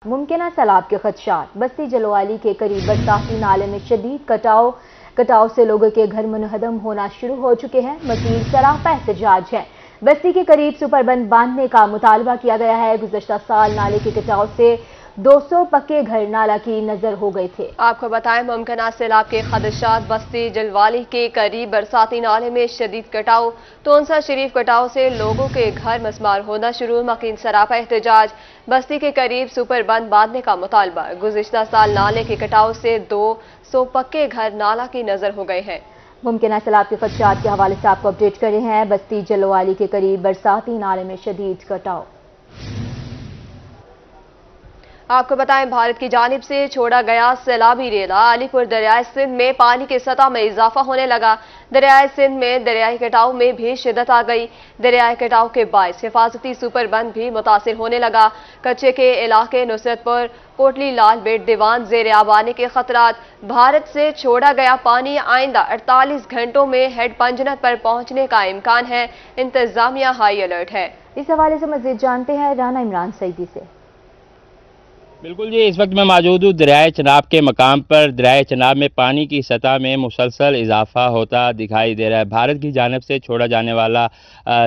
ممکنہ سیلاب کے خدشات۔ بستی جلوالی کے قریب برساتی نالے میں شدید کٹاؤ سے لوگوں کے گھر منہدم ہونا شروع ہو چکے ہیں۔ مزید سراپا احتجاج ہے۔ بستی کے قریب سپر بند باندھنے کا مطالبہ کیا گیا ہے۔ گزشتہ سال نالے کے کٹاؤ سے 200 پکے گھر نالا کی نظر ہو گئے تھے۔ آپ کو بتائیں ممکنہ سیلاب کے خدشات۔ بستی جلوالی کے قریب برساتی نالے میں شدید کٹاؤ، تونسا شریف کٹاؤ سے لوگوں کے گھر مسمار ہونا شروع۔ مکین سراپا احتجاج۔ بستی کے قریب سپر بند باندھنے کا مطالبہ۔ گزشتہ سال نالے کے کٹاؤ سے 200 پکے گھر نالا کی نظر ہو گئے ہیں۔ ممکنہ سیلاب کے خدشات کے حوالے سے آپ کو اپڈیٹ کر رہے ہیں۔ بستی جلوالی کے قریب برساتی نالے میں شدید کٹاؤ۔ آپ کو بتائیں بھارت کی جانب سے چھوڑا گیا سیلابی ریلا۔ علی پور دریائے سندھ میں پانی کی سطح میں اضافہ ہونے لگا۔ دریائے سندھ میں دریائی کٹاؤ میں بھی شدت آ گئی۔ دریائے کٹاؤ کے باعث حفاظتی سپر بند بھی متاثر ہونے لگا۔ کچے کے علاقے نصرت پور، کوٹلی لال بیٹ دیوان زیر آب آنے کے خطرات۔ بھارت سے چھوڑا گیا پانی آئندہ 48 گھنٹوں میں ہیڈ پنجنت پر پہنچنے کا امکان ہے۔ انتظامیہ ہائی الرٹ ہے۔ اس حوالے سے مزید جانتے ہیں رانا عمران سعیدی سے۔ بالکل جی، اس وقت میں موجود ہوں دریائے چناب کے مقام پر۔ دریائے چناب میں پانی کی سطح میں مسلسل اضافہ ہوتا دکھائی دے رہا ہے۔ بھارت کی جانب سے چھوڑا جانے والا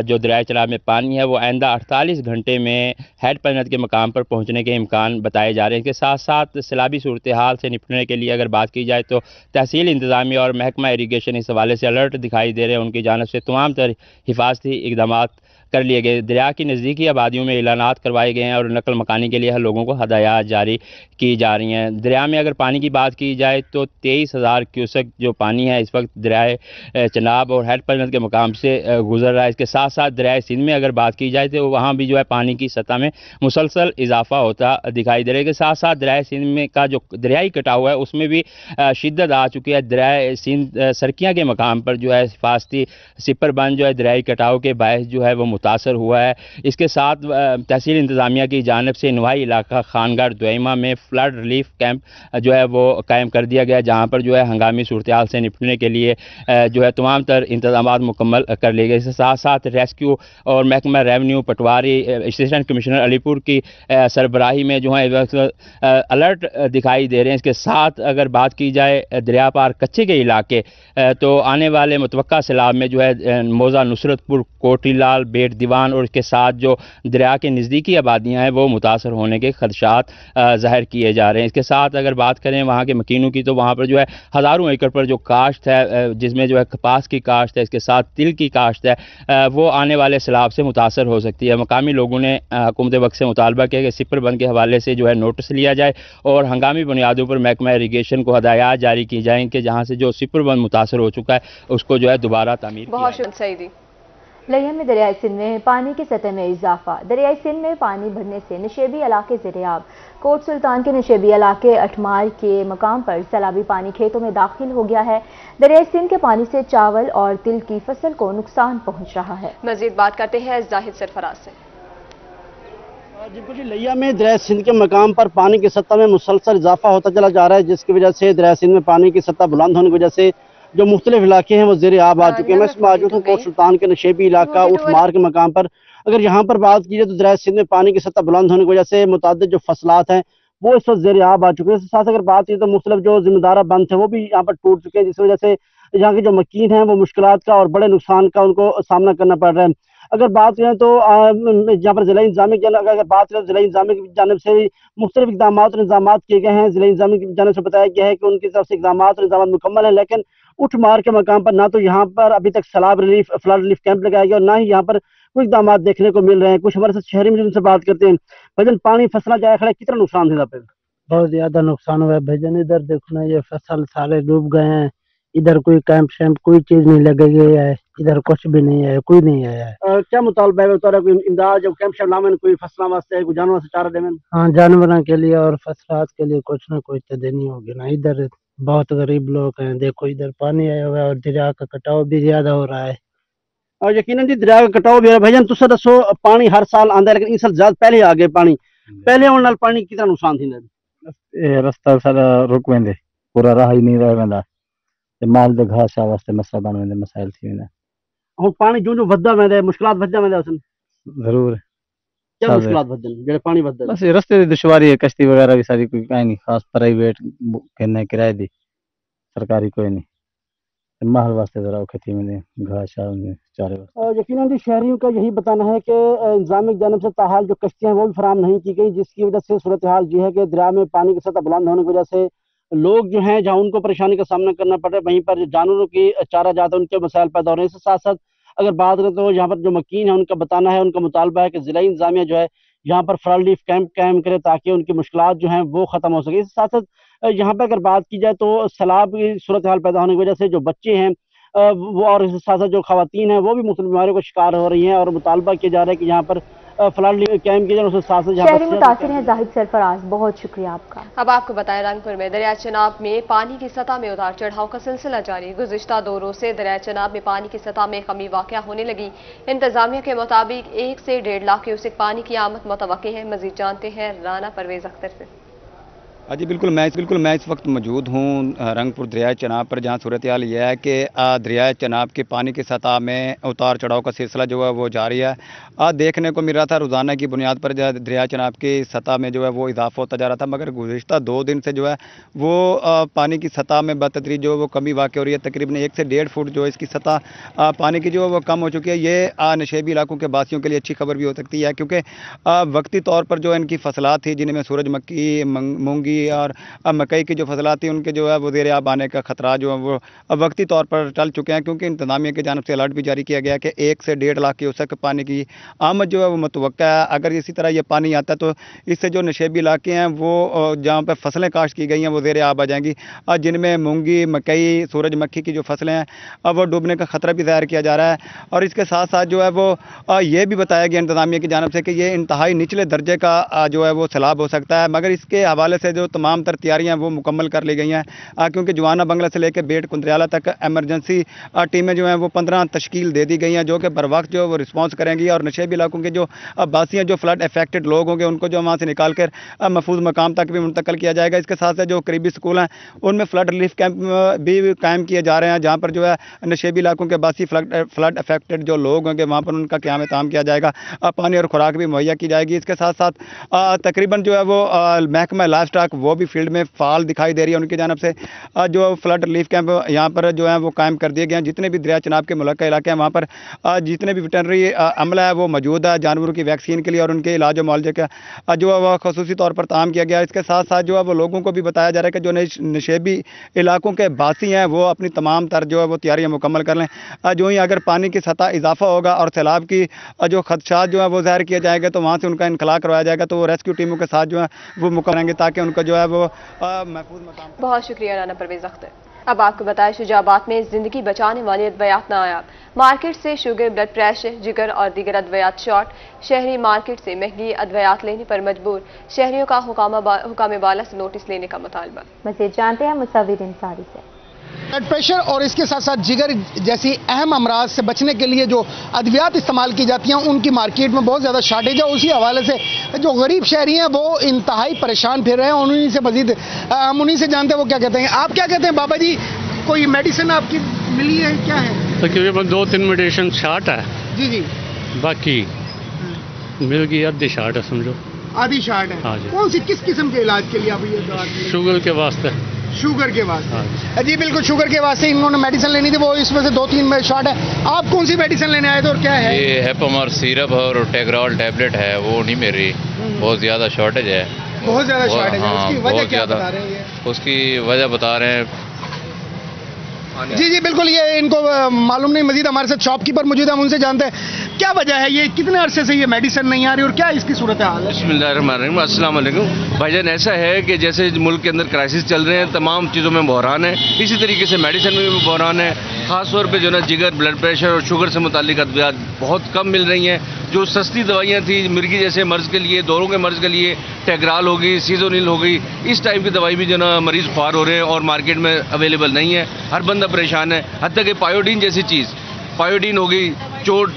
جو دریائے چناب میں پانی ہے وہ آئندہ 48 گھنٹے میں ہیڈ پنجنت کے مقام پر پہنچنے کے امکان بتائے جا رہے ہیں۔ اس کے ساتھ ساتھ سیلابی صورتحال سے نپٹنے کے لیے اگر بات کی جائے تو تحصیل انتظامیہ اور محکمہ اریگیشن اس حوالے سے الرٹ دکھائی دے رہے ہیں۔ ان کی جانب سے تمام تر حفاظتی اقدامات کر لیے گئے۔ دریا کی نزدیکی آبادیوں میں اعلانات کروائے گئے ہیں اور نقل مکانی کے لیے لوگوں کو ہدایات جاری کی جا رہی ہیں۔ دریا میں اگر پانی کی بات کی جائے تو 23,000 کیوسک جو پانی ہے اس وقت دریائے چناب اور ہیڈ پنجنت کے مقام سے گزر رہا ہے۔ اس کے ساتھ ساتھ دریائے سندھ میں اگر بات کی جائے تو وہاں بھی جو ہے پانی کی سطح میں مسلسل اضافہ ہوتا دکھائی دے رہا ہے۔ کے ساتھ ساتھ دریائے سندھ میں کا جو دریائی کٹاؤ ہے اس میں بھی شدت آ چکی ہے۔ دریائے سندھ سرکیاں کے مقام پر جو ہے حفاظتی سپر بند جو ہے دریائی کٹاؤ کے باعث جو ہے وہ متاثر ہوا ہے۔ اس کے ساتھ تحصیل انتظامیہ کی جانب سے نوائی علاقہ خانگڑھ دوئمہ میں فلڈ ریلیف کیمپ جو ہے وہ قائم کر دیا گیا، جہاں پر جو ہے ہنگامی صورتحال سے نپٹنے کے لیے جو ہے تمام تر انتظامات مکمل کر لیے گئے۔ اس کے ساتھ ساتھ ریسکیو اور محکمہ ریونیو پٹواری اسسٹنٹ کمشنر علی پور کی سربراہی میں جو ہے الرٹ دکھائی دے رہے ہیں۔ اس کے ساتھ اگر بات کی جائے دریا پار کچے کے علاقے تو آنے والے متوقع سیلاب میں جو ہے موضع نصرت پور، کوٹلی لال بیٹ دیوان اور اس کے ساتھ جو دریا کے نزدیکی آبادیاں ہیں وہ متاثر ہونے کے خدشات ظاہر کیے جا رہے ہیں۔ اس کے ساتھ اگر بات کریں وہاں کے مکینوں کی تو وہاں پر جو ہے ہزاروں ایکڑ پر جو کاشت ہے جس میں جو ہے کپاس کی کاشت ہے، اس کے ساتھ تل کی کاشت ہے، وہ آنے والے سیلاب سے متاثر ہو سکتی ہے۔ مقامی لوگوں نے حکومت وقت سے مطالبہ کیا کہ سپر بند کے حوالے سے جو ہے نوٹس لیا جائے اور ہنگامی بنیادوں پر محکمہ اریگیشن کو ہدایات جاری کی جائیں کہ جہاں سے جو سپر بند متاثر ہو چکا ہے اس کو جو ہے دوبارہ تعمیر کیا جائے۔ بہت شکریہ سعیدی۔ لیہم میں دریائے سندھ میں پانی کی سطح میں اضافہ۔ دریائے سندھ میں پانی بڑھنے سے نشیبی علاقے زیرآب۔ کوٹ سلطان کے نشیبی علاقے اٹھمار کے مقام پر سیلابی پانی کھیتوں میں داخل ہو گیا ہے۔ دریائے سندھ کے پانی سے چاول اور تل کی فصل کو نقصان پہنچ رہا ہے۔ مزید بات کرتے ہیں زاہد سرفراز سے۔ جی لیہہ میں دریائے سندھ کے مقام پر پانی کی سطح میں مسلسل اضافہ ہوتا چلا جا رہا ہے، جس کی وجہ سے دریائے سندھ میں پانی کی سطح بلند ہونے کی وجہ سے جو مختلف علاقے ہیں وہ زیر آب آ چکے ہیں۔ میں موجود ہوں کوٹ سلطان کے نشیبی علاقہ اٹھمار کے مقام پر۔ اگر یہاں پر بات کی جائے تو دریائے سندھ میں پانی کی سطح بلند ہونے کی وجہ سے متعدد جو فصلات ہیں وہ اس وقت زیر آب آ چکے ہیں۔ اس کے ساتھ اگر بات کی تو مختلف جو ذمہ دارہ بند تھے وہ بھی یہاں پر ٹوٹ چکے ہیں، جس وجہ سے یہاں کے جو مکین ہیں وہ مشکلات کا اور بڑے نقصان کا ان کو سامنا کرنا پڑ رہا ہے۔ اگر بات کریں تو یہاں پر ضلع انتظامیہ کی جانب سے مختلف اقدامات اور نظامات کیے گئے ہیں۔ ضلع انتظامیہ کی جانب سے بتایا گیا ہے کہ ان کی طرف سے اقدامات اور نظامات مکمل ہیں، لیکن اٹھمار کے مقام پر نہ تو یہاں پر ابھی تک فلڈ ریلیف کیمپ لگایا گیا اور نہ ہی یہاں پر کوئی اقدامات دیکھنے کو مل رہے ہیں۔ کچھ ہمارے ساتھ شہری مجھے ان سے بات کرتے ہیں۔ بھجن پانی فصلیں جائے کھڑے کتنا نقصان ہے؟ بہت زیادہ نقصان ہوا ہے بھجن، ادھر دیکھنا یہ فصل سارے ڈوب گئے ہیں، ادھر کوئی کیمپ شیمپ کوئی چیز نہیں لگے گئی ہے، ادھر کچھ بھی نہیں ہے، کوئی نہیں آیا ہے۔ کیا مطالبہ ہے کوئی امداد جو کیمپ شیمپ لامن کوئی فصلوں واسطے کوئی جانوروں سے چارہ دے؟ ہاں جانوروں کے لیے اور فصلات کے لیے کچھ نہ کوئی تو دینی ہوگی نا۔ ادھر بہت غریب لوگ ہیں، دیکھو ادھر پانی آیا ہوا ہے اور دریا کا کٹاؤ بھی زیادہ ہو رہا ہے۔ اور یقیناً جی دریا کا کٹاؤ بھی ہے۔ بھجن تسا دسو پانی ہر سال آندا ہے لیکن اس سال زیادہ پہلے آ گئے پانی، پہلے آنے نال پانی کتنا نقصان تھی؟ رستہ سارا رک ویندے، پورا راہ ہی نہیں رہ ویندا، مال دے گھاس واسطے مسئلہ بن ویندے، مسائل تھی ویندے۔ ہن پانی جو وددا ویندا ہے مشکلات وددا ویندا اس ضرور क्या मुश्किलात बदन जेड़े पानी बदल बस ये रस्ते दी दुश्वारी है, कश्ती वगैरह भी सारी कोई काई नहीं खास, प्राइवेट कहने किराए दी, सरकारी कोई नहीं। महल वास्ते जरा औखे थी मैंने घास चारे वास्ते। यकीनन शहरियों का यही बताना है कि इंतजाम की जानब से ताहाल जो कश्तियाँ वो भी फराहम नहीं की गई, जिसकी वजह से सूरत हाल ये है कि दरिया में पानी की सतह बुलंद होने की वजह से लोग जो हैं जहाँ उनको परेशानी का सामना करना पड़ रहा है, वहीं पर जो जानवरों की चारा जात है उनके मसाइल पैदा हो रहे हैं। इसके साथ साथ अगर बात करें तो यहाँ पर जो मकीन है उनका बताना है, उनका मुतालबा है कि ज़िला इंतजामिया जो है यहाँ पर फ्लड रिलीफ कैंप कायम करे ताकि उनकी मुश्किलात जो हैं वो ख़त्म हो सके। इसके साथ साथ यहाँ पर अगर बात की जाए तो सैलाब की सूरत हाल पैदा होने की वजह से जो बच्चे हैं वो और इसके साथ साथ जो खवातीन हैं वो भी मुख्तलिफ बीमारियों का शिकार हो रही हैं और मुतालबा किया जा रहा है कि यहाँ पर फ्लड कैंप किया जाए। उसके साथ साथ शहरी मुतासिर हैं जाहिद सरफराज, बहुत शुक्रिया आपका। अब आपको बताएं, रंगपुर में दरिया चनाब में पानी की सतह में उतार चढ़ाव का सिलसिला जारी। गुज़िश्ता 2 रोज से दरिया चनाब में पानी की सतह में कमी वाक़या होने लगी। इंतजामिया के मुताबिक 1 से 1.5 लाख क्यूसेक पानी की आमद मुतवक्की है। मजीद जानते हैं राना परवेज अख्तर से। जी बिल्कुल, मैं इस वक्त मौजूद हूँ रंगपुर दरिया चनाब पर, जहाँ सूरत हाल यह है कि दरिया चनाब के पानी की सतह में उतार चढ़ाव का सिलसिला जो है वो जारी है। देखने को मिल रहा था रोज़ाना की बुनियाद पर दरिया चनाब की सतह में जो है वो इजाफा होता जा रहा था, मगर गुज़िश्ता 2 दिन से जो है वो पानी की सतह में बतदरीज जो है वो कमी वाक़ई हो रही है। तकरीबन 1 से 1.5 फुट जो है इसकी सतह पानी की जो है वो कम हो चुकी है। ये नशेबी इलाकों के बासियों के लिए अच्छी खबर भी हो सकती है, क्योंकि वक्ती तौर पर जो इनकी फसलात थी जिनमें सूरजमुखी, मूंगी और मकई की जो फसलात थी उनके जो है वो ज़ेर आब आने का खतरा जो है वो वक्ती तौर पर टल चुके हैं, क्योंकि इंतजामिया की जानब से अलर्ट भी जारी किया गया है कि 1 से 1.5 लाख क्यूसेक पानी की आमद जो है वो मुतवक्का है। अगर इसी तरह ये पानी आता है तो इससे जो नशेबी इलाके हैं वो जहाँ पर फसलें काश्त की गई हैं वो ज़ेर आब आ जाएंगी, जिनमें मूंगी, मकई, सूरजमुखी की जो फसलें हैं वो डूबने का खतरा भी ज़ाहिर किया जा रहा है। और इसके साथ साथ जो है वो ये भी बताया गया इंतजामिया की जानब से कि ये इंतहाई निचले दर्जे का जो है वो सैलाब हो सकता है, मगर इसके हवाले से जो तमाम तैयारियां वो मुकम्मल कर ली गई हैं, क्योंकि जवाना बंगला से लेकर बेट कुंदरियाला तक एमरजेंसी टीमें जो हैं वो 15 तश्कील दे दी गई हैं, जो कि बर वक्त जो वो रिस्पॉन्स करेंगी और नशेबी इलाकों के जो बासियाँ जो फ्लड अफेक्टेड लोग होंगे उनको जो वहाँ से निकाल कर महफूज मकाम तक भी मुंतकिल किया जाएगा। इसके साथ साथ जो करीबी स्कूल हैं उनमें फ्लड रिलीफ कैंप भी कायम किए जा रहे हैं, जहाँ पर जो है नशेबी इलाकों के बासी फ्लड अफेक्टेड जो लोग होंगे वहाँ पर उनका क़याम ताम किया जाएगा, पानी और खुराक भी मुहैया की जाएगी। इसके साथ साथ तकरीबन जो है वो महकमा लाइफ स्टॉक वो भी फील्ड में फाल दिखाई दे रही है। उनकी जानब से जो फ्लड रिलीफ कैंप यहाँ पर जो है वो कायम कर दिए गए हैं। जितने भी दरिया चनाब के मुल्का इलाके हैं वहाँ पर जितने भी वेटरनरी अमला है वो मौजूद है जानवरों की वैक्सीन के लिए और उनके इलाज मुआवजे का जो है वह खसूसी तौर पर ताम किया गया है। इसके साथ साथ जो है वो लोगों को भी बताया जा रहा है कि जो नशेबी इलाकों के बासी हैं वो अपनी तमाम तर जो है वो तैयारियाँ मुकम्मल कर लें। जो ही अगर पानी की सतह इजाफा होगा और सैलाब की जो खदशात जो है वो ज़ाहिर किए जाएंगे तो वहाँ से उनका इनखला करवाया जाएगा, तो वो रेस्क्यू टीमों के साथ जो है वो मुकम्मल करेंगे ताकि उनका जो है वो महफूज मकाम। बहुत शुक्रिया राना परवेज अख्तर। अब आपको बताएं, शुजाबाद में जिंदगी बचाने वाली अद्वियात नायाब। मार्केट से शुगर, ब्लड प्रेशर, जिगर और दीगर अद्वियात शॉर्ट। शहरी मार्केट से महंगी अद्वियात लेने पर मजबूर। शहरियों का हुकाम बाला से नोटिस लेने का मुतालबा। मज़ीद जानते हैं मुसव्विर इंसारी से। ब्लड प्रेशर और इसके साथ साथ जिगर जैसी अहम अमराज से बचने के लिए जो अद्वियात इस्तेमाल की जाती हैं उनकी मार्केट में बहुत ज़्यादा शार्टेज है। उसी हवाले से जो गरीब शहरी हैं वो इंतहाई परेशान फिर रहे हैं। उन्हीं से मजीद हम उन्हीं से जानते हैं वो क्या कहते हैं। आप क्या कहते हैं बाबा जी, कोई मेडिसिन आपकी मिली है, क्या है? तकरीबन 2-3 मेडिसिन शार्ट है जी जी, बाकी मिल गई आधी शार्ट है, समझो आधी शार्ट है। कौन सी किस किस्म के इलाज के लिए आप ये दवा? शुगर के वास्ते। शुगर के वास्ते जी बिल्कुल, शुगर के वास्ते इन्होंने मेडिसिन लेनी थी, वो इसमें से 2-3 में शॉर्ट है। आप कौन सी मेडिसिन लेने आए थे और क्या है? ये हेपामोर सिरप और टेग्रॉल टैबलेट है, वो नहीं मिल रही, बहुत ज़्यादा शॉर्टेज है। बहुत ज़्यादा शॉर्टेज है, उसकी वजह क्या बता रहे हैं? उसकी वजह बता रहे हैं जी जी बिल्कुल, ये इनको मालूम नहीं। मजीद हमारे साथ शॉपकीपर मौजूद है, हम उनसे जानते हैं क्या वजह है, ये कितने अरसे से ये मेडिसिन नहीं आ रही और क्या इसकी सूरत हाल है? बिस्मिल्लाहिर्रहमानिर्रहीम, अस्सलाम वालेकुम भाईजान। ऐसा है कि जैसे मुल्क के अंदर क्राइसिस चल रहे हैं, तमाम चीज़ों में बहरान है, इसी तरीके से मेडिसिन में भी बहरान है। ख़ास तौर पे जो ना जिगर, ब्लड प्रेशर और शुगर से मुतालिक अद्वियात बहुत कम मिल रही हैं। जो सस्ती दवाइयाँ थी मिर्गी जैसे मर्ज़ के लिए, दौरों के मर्ज़ के लिए टेग्राल हो गई, सीजोनिल हो गई, इस टाइप की दवाई भी जो ना मरीज़ ख्वार हो रहे हैं और मार्केट में अवेलेबल नहीं है। हर बंदा परेशान है, हत्ता कि पायोडीन जैसी चीज़, पायोडीन हो गई, चोट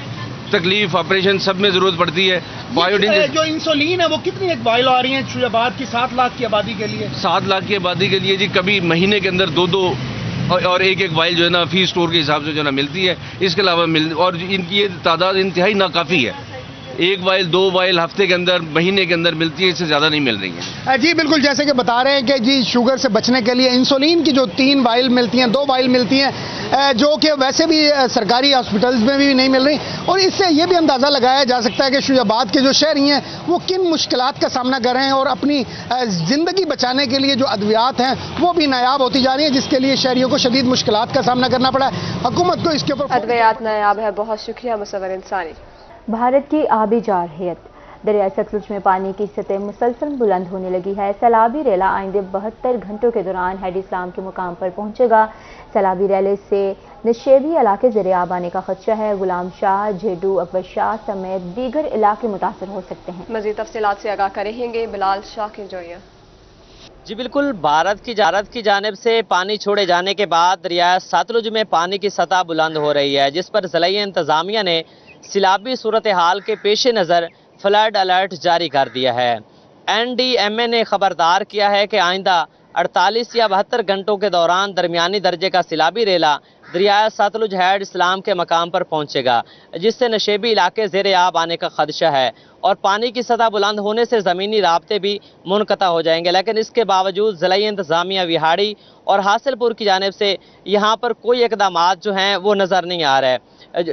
तकलीफ ऑपरेशन सब में ज़रूरत पड़ती है। पायोडीन जो इंसुलिन है वो कितनी एक वाइल आ रही है शुजाबाद की 7 लाख की आबादी के लिए? 7 लाख की आबादी के लिए जी कभी महीने के अंदर 2-2 और एक वाइल जो है ना फी स्टोर के हिसाब से जो है ना मिलती है। इसके अलावा और इनकी ये तादाद इंतहाई नाकाफ़ी है। 1 वाइल 2 वाइल हफ्ते के अंदर, महीने के अंदर मिलती है, इससे ज़्यादा नहीं मिल रही है। जी बिल्कुल, जैसे कि बता रहे हैं कि जी शुगर से बचने के लिए इंसुलिन की जो 3 वाइल मिलती हैं, 2 वाइल मिलती हैं, जो कि वैसे भी सरकारी हॉस्पिटल्स में भी नहीं मिल रही। और इससे ये भी अंदाज़ा लगाया जा सकता है कि शुजाबाद के जो शहरी हैं वो किन मुश्किलात का सामना कर रहे हैं और अपनी ज़िंदगी बचाने के लिए जो अद्वियात हैं वो भी नायाब होती जा रही हैं, जिसके लिए शहरियों को शदीद मुश्किलात का सामना करना पड़ा है। हुकूमत को इसके ऊपर अद्वियात नायाब है। बहुत शुक्रिया मुसव्वर इंसानी। भारत की आबी जारहियत, दरिया सतलुज में पानी की सतह मुसलसल बुलंद होने लगी है। सैलाबी रेला आइंदे 72 घंटों के दौरान हेड इस्लाम के मुकाम पर पहुंचेगा। सैलाबी रेले से निशेबी इलाके ज़ेरे आब आने का खदशा है। गुलाम शाह, जेडू, अकबर शाह समेत दीगर इलाके मुतासर हो सकते हैं। मजीद तफसीलात से आगाह करेंगे बिलाल शाकिर जोया। जी बिल्कुल, भारत की जानिब से पानी छोड़े जाने के बाद दरिया सतलुज में पानी की सतह बुलंद हो रही है, जिस पर ज़िला इंतज़ामिया ने सैलाबी सूरत हाल के पेश नज़र फ्लड अलर्ट जारी कर दिया है। NDMA ने खबरदार किया है कि आइंदा 48 या 72 घंटों के दौरान दरमियानी दर्जे का सैलाबी रेला दरिया सतलुज हेड इस्लाम के मकाम पर पहुंचेगा, जिससे नशेबी इलाके ज़ेरे आब आने का खदशा है और पानी की सतह बुलंद होने से ज़मीनी राब्ते भी मुनक़ता हो जाएंगे। लेकिन इसके बावजूद ज़िला इंतज़ामिया विहाड़ी और हासिलपुर की जानिब से यहाँ पर कोई इक़दामात जो हैं वो नज़र नहीं आ रहा है,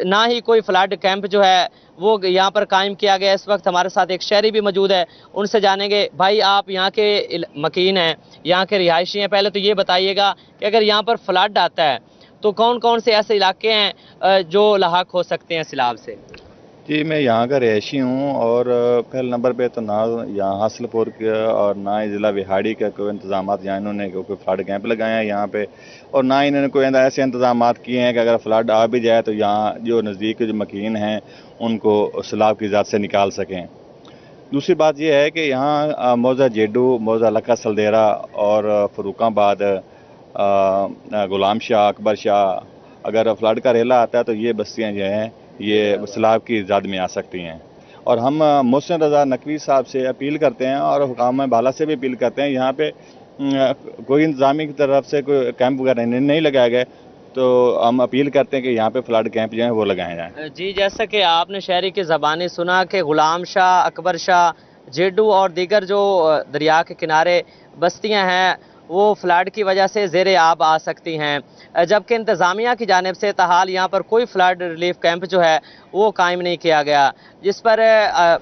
ना ही कोई फ्लड कैंप जो है वो यहाँ पर कायम किया गया। इस वक्त हमारे साथ एक शहरी भी मौजूद है, उनसे जानेंगे। भाई, आप यहाँ के मकीन हैं, यहाँ के रिहायशी हैं, पहले तो ये बताइएगा कि अगर यहाँ पर फ्लड आता है तो कौन कौन से ऐसे इलाके हैं जो लाहक हो सकते हैं सैलाब से? जी, मैं यहाँ का रिहायशी हूँ और पहले नंबर पे तो ना यहाँ हासिलपुर के और ना ही ज़िला विहाड़ी का कोई इंतजाम यहाँ इन्होंने कोई फ्लड कैंप लगाए हैं यहाँ पे, और ना ही इन्होंने कोई ऐसे इंतजाम किए हैं कि अगर फ्लड आ भी जाए तो यहाँ जो नज़दीक के जो मकीन हैं उनको सैलाब की ज़द से निकाल सकें। दूसरी बात यह है कि यहाँ मौज़ा जेडू, मौज़ा लक्का सलदेरा और फरूखाबाद, गुलाम शाह, अकबर शाह, अगर फ्लड का रेला आता है तो ये बस्तियाँ जो हैं ये सैलाब की ज़द में आ सकती हैं। और हम मोहसिन रज़ा नकवी साहब से अपील करते हैं और हुकाम बाला से भी अपील करते हैं, यहाँ पे कोई इंतज़ामी की तरफ से कोई कैंप वगैरह नहीं लगाए गए तो हम अपील करते हैं कि यहाँ पे फ्लड कैंप जो है वो लगाए जाएँ। जी, जैसा कि आपने शहरी की ज़बानी सुना कि गुलाम शाह, अकबर शाह, जेडू और दीगर जो दरिया के किनारे बस्तियाँ हैं वो फ्लड की वजह से ज़ेरे आब आ सकती हैं, जबकि इंतज़ामिया की जानिब से ताहाल यहाँ पर कोई फ्लड रिलीफ कैंप जो है वो कायम नहीं किया गया, जिस पर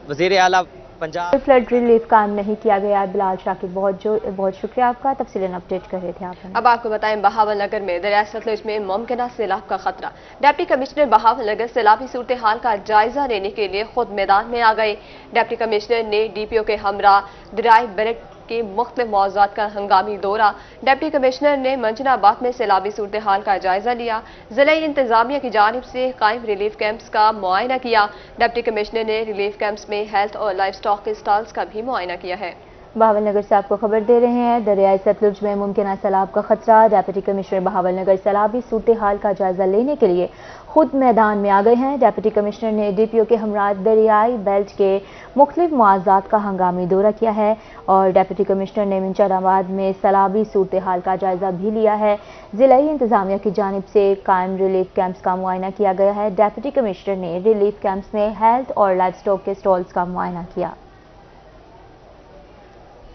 वज़ीर आला पंजाब फ्लड रिलीफ कायम नहीं किया गया। बिलाल शाकिर, बहुत शुक्रिया आपका, तफसीलन अपडेट कर रहे थे आप। अब आपको बताएं, बहावल नगर में दरिया सतलुज में मुमकिन सैलाब का खतरा। डिप्टी कमिश्नर बहावल नगर सैलाबी सूरत हाल का जायजा लेने के लिए खुद मैदान में आ गए। डिप्टी कमिश्नर ने DPO के हमरा दरियाई बेल्ट के मुख्तलिफ मौज़ूआत का हंगामी दौरा। डिप्टी कमिश्नर ने मंजनाबाद में सैलाबी सूरत हाल का जायजा लिया। ज़िला इंतज़ामिया की जानिब से कायम रिलीफ कैंप्स का मुआयना किया। डिप्टी कमिश्नर ने रिलीफ कैंप्स में हेल्थ और लाइफ स्टॉक के स्टॉल्स का भी मुआयना किया है। बहावल नगर से आपको खबर दे रहे हैं, दरियाई सतलुज में मुमकिन सैलाब का खतरा। डिप्टी कमिश्नर बहावल नगर सैलाबी सूरत हाल का जायजा लेने के लिए खुद मैदान में आ गए हैं। डिप्टी कमिश्नर ने DPO के हमरा दरियाई बेल्ट के मुख्तलिफ मुआवजात का हंगामी दौरा किया है और डिप्टी कमिश्नर ने मंचराबाद में सैलाबी सूरत हाल का जायजा भी लिया है। ज़िला इंतज़ामिया की जानिब से कायम रिलीफ कैंप्स का मुआयना किया गया है। डिप्टी कमिश्नर ने रिलीफ कैंप्स में हेल्थ और लाइफ स्टॉक के स्टॉल्स का मुआयना किया।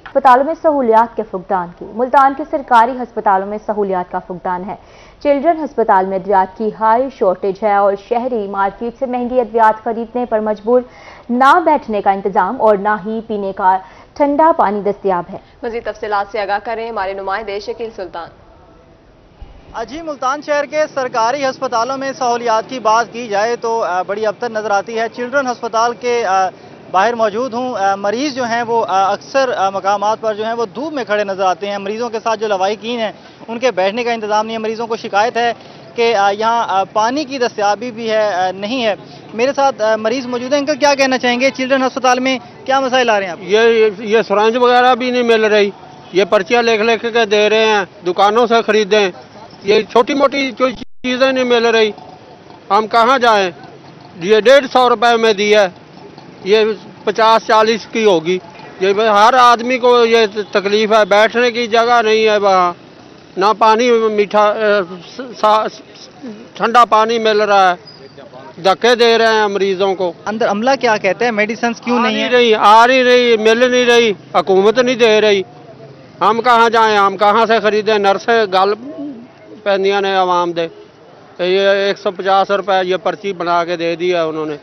अस्पतालों में सहूलियात के फुकदान की, मुल्तान के सरकारी अस्पतालों में सहूलियात का फुकदान है। चिल्ड्रन अस्पताल में अद्वियात की हाई शॉर्टेज है और शहरी मार्केट से महंगी अद्वियात खरीदने पर मजबूर, ना बैठने का इंतजाम और ना ही पीने का ठंडा पानी दस्तयाब है। मज़ीद तफसीलात से आगाह करें हमारे नुमाइंदे शकील सुल्तान। जी, मुल्तान शहर के सरकारी अस्पतालों में सहूलियात की बात की जाए तो बड़ी अबतर नज़र आती है। चिल्ड्रन अस्पताल के बाहर मौजूद हूँ। मरीज़ जो हैं वो अक्सर मकामात पर जो हैं वो धूप में खड़े नज़र आते हैं। मरीज़ों के साथ जो लवाहिकीन हैं उनके बैठने का इंतज़ाम नहीं है। मरीज़ों को शिकायत है कि यहाँ पानी की दस्तयाबी भी है नहीं है। मेरे साथ मरीज़ मौजूद हैं, इनका क्या कहना चाहेंगे? चिल्ड्रन अस्पताल में क्या मसाइल आ रहे हैं आप? ये सिरंज वगैरह भी नहीं मिल रही, ये पर्चियाँ लिख के दे रहे हैं, दुकानों से खरीदें, ये छोटी मोटी जो चीज़ें नहीं मिल रही, हम कहाँ जाएं? ये 150 रुपये में दी है, ये 50-40 की होगी। ये हर आदमी को ये तकलीफ है, बैठने की जगह नहीं है वहाँ, ना पानी मीठा ठंडा पानी मिल रहा है। धक्के दे रहे हैं मरीजों को। अंदर अमला क्या कहते हैं, मेडिसिन क्यों नहीं है? आ नहीं रही, मिल नहीं रही, हुकूमत नहीं दे रही। हम कहाँ जाएं, हम कहाँ से खरीदें? नर्सें गल पैंदियां ने आवाम दे। ये 150 रुपए ये पर्ची बना के दे दी है उन्होंने,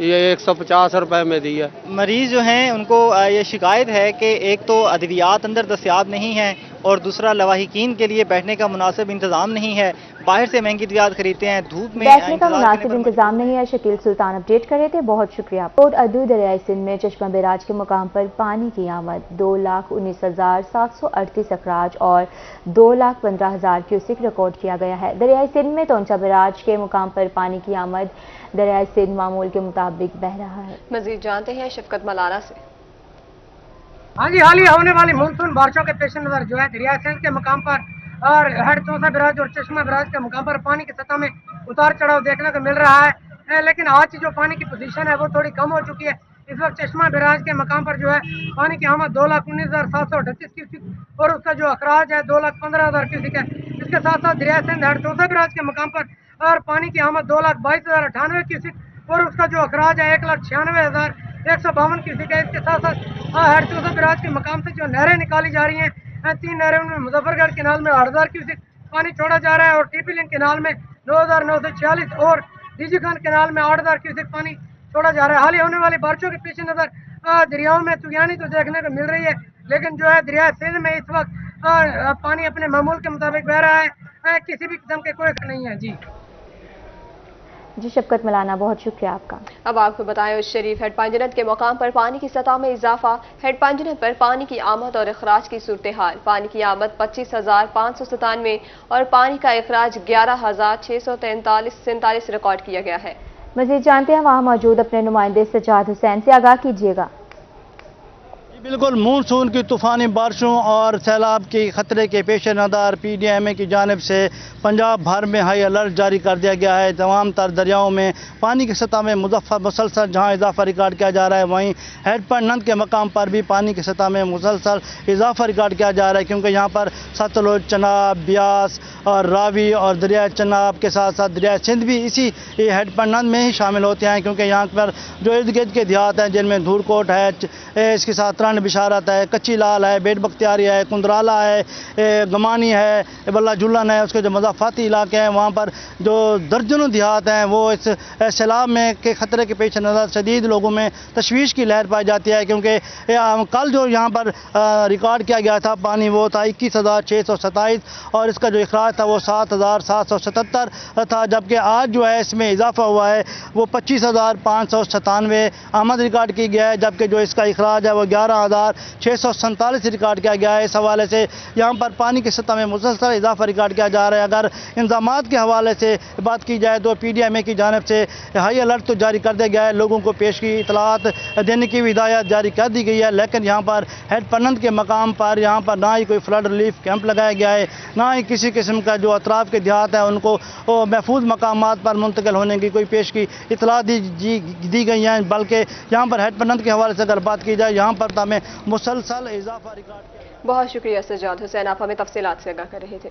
ये 150 रुपए में दी है। मरीज जो हैं उनको ये शिकायत है कि एक तो अद्वियात अंदर दस्याब नहीं है और दूसरा लवाहिकीन के लिए बैठने का मुनासिब इंतजाम नहीं है। बाहर से महंगी अद्वियात खरीदते हैं, धूप में बैठने का मुनासिब इंतजाम नहीं है। शकील सुल्तान अपडेट कर रहे थे, बहुत शुक्रिया। कोट अदू दरियाई सिंध में चश्मा बैराज के मुकाम पर पानी की आमद 2,19,738 अखराज और 2,15,000 क्यूसिक रिकॉर्ड किया गया है। दरियाई सिंध में तोंचा बैराज के मुकाम पर पानी की आमद दरियाई सिंध मामूल के मुताबिक बह रहा है। मजीद जानते हैं शफकत मलाना से। हाँ जी, हाल ही होने वाली मानसून बारिशों के पेश नजर जो है दरिया सिंध के मुकाम पर और हेड चौसा बैराज और चश्मा बैराज के मुकाम पर पानी की सतह में उतार चढ़ाव देखने को मिल रहा है, लेकिन आज की जो पानी की पोजीशन है वो थोड़ी कम हो चुकी है। इस वक्त चश्मा बैराज के मुकाम पर जो है पानी की आमद 2,19,738 क्यूसिक और उसका जो अखराज है 2,15,000 क्यूसिक है। इसके साथ साथ दरिया सिंध हेड चौसा बैराज के मुकाम पर और पानी की आमद 2,22,098 क्यूसिक और उसका जो अखराज है 1,96,152 क्यूसिक है। इसके साथ साथ हेड चौसा बैराज के मकाम से जो नहरें निकाली जा रही हैं, 3 नहरें, उनमें मुजफ्फरगढ़ केनाल में 8,000 क्यूसिक पानी छोड़ा जा रहा है और टीपी लिंक केनाल में 9,946 और डीजी खान केनाल में 8,000 क्यूसिक पानी छोड़ा जा रहा है। हाल ही होने वाली बारिशों के पेश नजर दरियाओं में तुगयानी तो देखने को मिल रही है, लेकिन जो है दरिया सिंध में इस वक्त पानी अपने मामूल के मुताबिक बह रहा है, किसी भी किस्म के कोई नहीं है। जी शफकत मलाना, बहुत शुक्रिया आपका। अब आपको बताएं उस शरीफ हेड पांजनत के मकाम पर पानी की सतह में इजाफा। हेड पांजनत पर पानी की आमद और अखराज की सूरत हाल। पानी की आमद 25,597 और पानी का अखराज 11,643 रिकॉर्ड किया गया है। मजीद जानते हैं वहाँ मौजूद अपने नुमाइंदे सज्जाद हुसैन से, आगाह कीजिएगा। बिल्कुल, मानसून की तूफ़ानी बारिशों और सैलाब के खतरे के पेश नज़र PDMA की जानिब से पंजाब भर में हाई अलर्ट जारी कर दिया गया है। तमाम तर दरियाओं में पानी की सतह में मुसलसल जहां इजाफा रिकॉर्ड किया जा रहा है, वहीं हेड पंजनत के मकाम पर भी पानी की सतह में मुसलसल इजाफा रिकॉर्ड किया जा रहा है, क्योंकि यहाँ पर सतलुज, चनाब, ब्यास और रावी और दरिया चनाब के साथ साथ दरिया सिंध भी इसी हेड पंजनत में ही शामिल होते हैं, क्योंकि यहाँ पर जो इर्द गिर्द के देहात हैं जिनमें धूरकोट है, इसके साथ बिशारत है, कच्ची लाल है, बेट बख्तियारी है, कुंदराला है, गमानी है, बल्ला जुलन है, उसके जो मज़ाफ़ाती इलाके हैं वहाँ पर जो दर्जनों देहात हैं वो इस सैलाब में के ख़तरे के पेश नज़र शदीद लोगों में तशवीश की लहर पाई जाती है, क्योंकि कल जो यहाँ पर रिकॉर्ड किया गया था पानी वो था 21,627 और इसका जो अखराज था वो 7,777 था, जबकि आज जो है इसमें इजाफा हुआ है वो 25,597 आमद रिकॉर्ड की गया है, जबकि जो इसका अखराज है वो 11,647 रिकॉर्ड किया गया है। इस हवाले से यहाँ पर पानी की सतह में मुसलसल इजाफा रिकॉर्ड किया जा रहा है। अगर इंतजामात के हवाले से बात की जाए तो PDMA की जानिब से हाई अलर्ट तो जारी कर दिया गया है, लोगों को पेश की इतलात देने की भी हिदायत जारी कर दी गई है, लेकिन यहाँ पर हेड पंजनत के मकाम पर यहाँ पर ना ही कोई फ्लड रिलीफ कैंप लगाया गया है, ना ही किसी किस्म का जो अतराफ के देहात है उनको महफूज मकामात पर मुंतकिल होने की कोई पेश की इतलात दी गई हैं, बल्कि यहाँ पर हेड पंजनत के हवाले से अगर बात की जाए यहाँ पर हमें मुसलसल इजाफा रिकॉर्ड किया। बहुत शुक्रिया सज्जाद हुसैन, आप हमें तफसीलात से आगाह कर रहे थे।